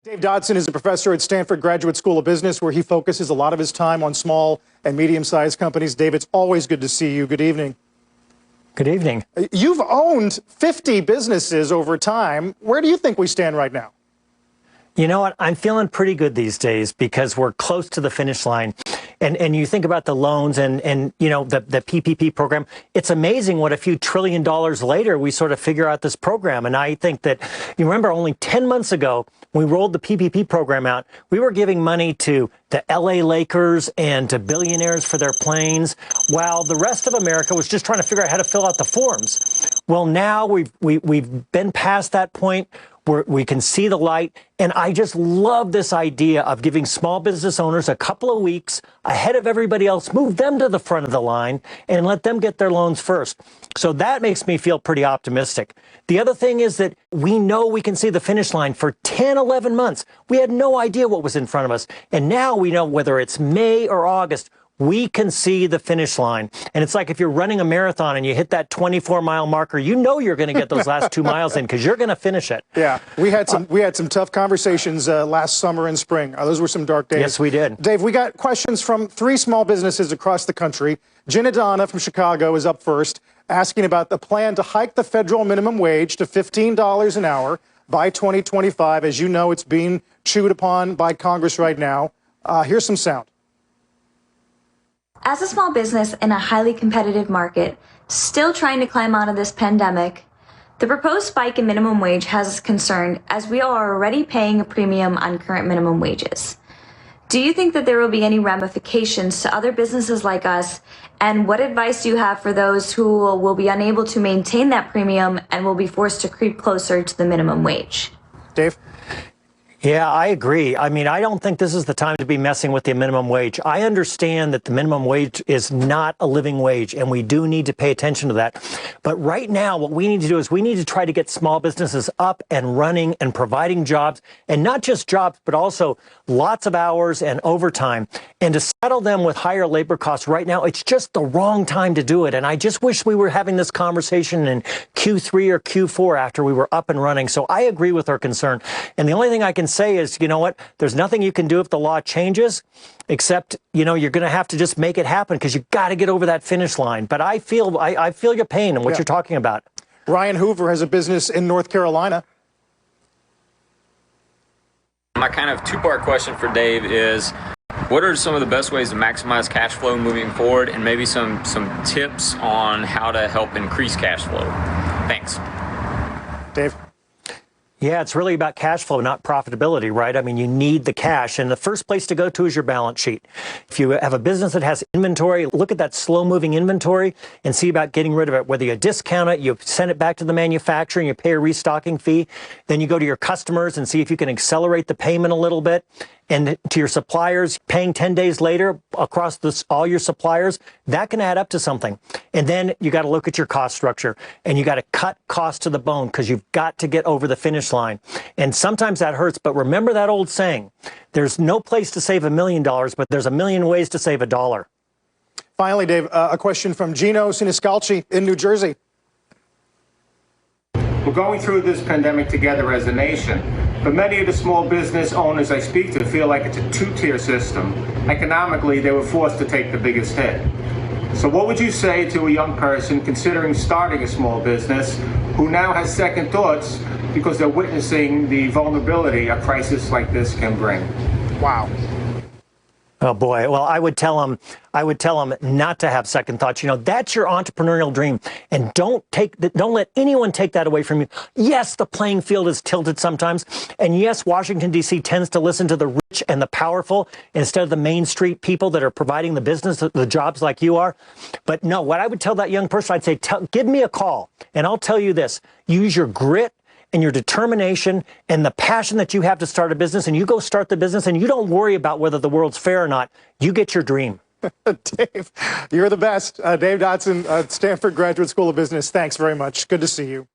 Dave Dodson is a professor at Stanford Graduate School of Business, where he focuses a lot of his time on small and medium-sized companies. Dave, it's always good to see you. Good evening. Good evening. You've owned 50 businesses over time. Where do you think we stand right now? You know what? I'm feeling pretty good these days because we're close to the finish line. And you think about the loans and you know, the PPP program. It's amazing what a few $1 trillion later we sort of figure out this program. And I think that, you remember only 10 months ago, when we rolled the PPP program out, we were giving money to the LA Lakers and to billionaires for their planes, while the rest of America was just trying to figure out how to fill out the forms. Well, now we've been past that point. We can see the light, and I just love this idea of giving small business owners a couple of weeks ahead of everybody else, move them to the front of the line, and let them get their loans first. So that makes me feel pretty optimistic. The other thing is that we know we can see the finish line for 10, 11 months. We had no idea what was in front of us, and now we know whether it's May or August, we can see the finish line. And it's like if you're running a marathon and you hit that 24-mile marker, you know you're going to get those last 2 miles in because you're going to finish it. Yeah, we had some tough conversations last summer and spring. Those were some dark days. Yes, we did. Dave, we got questions from 3 small businesses across the country. Jenna Donna from Chicago is up first, asking about the plan to hike the federal minimum wage to $15 an hour by 2025. As you know, it's being chewed upon by Congress right now. Here's some sound. As a small business in a highly competitive market, still trying to climb out of this pandemic, the proposed spike in minimum wage has us concerned as we are already paying a premium on current minimum wages. Do you think that there will be any ramifications to other businesses like us? And what advice do you have for those who will be unable to maintain that premium and will be forced to creep closer to the minimum wage? Dave? Yeah, I agree. I mean, I don't think this is the time to be messing with the minimum wage. I understand that the minimum wage is not a living wage, and we do need to pay attention to that. But right now, what we need to do is we need to try to get small businesses up and running and providing jobs, and not just jobs, but also lots of hours and overtime. And to saddle them with higher labor costs right now, it's just the wrong time to do it. And I just wish we were having this conversation in Q3 or Q4 after we were up and running. So I agree with her concern. And the only thing I can say is, you know what, there's nothing you can do if the law changes, except, you know, you're going to have to just make it happen because you've got to get over that finish line. But I feel your pain and what you're talking about. Ryan Hoover has a business in North Carolina. My kind of two-part question for Dave is, what are some of the best ways to maximize cash flow moving forward, and maybe some tips on how to help increase cash flow? Thanks. Dave? Yeah, it's really about cash flow, not profitability, right? I mean, you need the cash, and the first place to go to is your balance sheet. If you have a business that has inventory, look at that slow-moving inventory and see about getting rid of it. Whether you discount it, you send it back to the manufacturer, and you pay a restocking fee. Then you go to your customers and see if you can accelerate the payment a little bit. And to your suppliers, paying 10 days later across all your suppliers, that can add up to something. And then you got to look at your cost structure, and you got to cut costs to the bone because you've got to get over the finish line. And sometimes that hurts, but remember that old saying, there's no place to save $1 million, but there's a million ways to save $1. Finally, Dave, a question from Gino Siniscalchi in New Jersey. We're going through this pandemic together as a nation, but many of the small business owners I speak to feel like it's a two-tier system. Economically, they were forced to take the biggest hit. So what would you say to a young person considering starting a small business who now has second thoughts because they're witnessing the vulnerability a crisis like this can bring? Wow. Oh boy. Well, I would tell them not to have second thoughts. You know, that's your entrepreneurial dream, and don't let anyone take that away from you. Yes, the playing field is tilted sometimes, and yes, Washington D.C. tends to listen to the rich and the powerful instead of the Main Street people that are providing the business, the jobs like you are. But no, what I would tell that young person, I'd say, give me a call, and I'll tell you this: use your grit and your determination and the passion that you have to start a business, and you go start the business, and you don't worry about whether the world's fair or not. You get your dream. Dave, you're the best. Dave Dodson, Stanford Graduate School of Business. Thanks very much. Good to see you.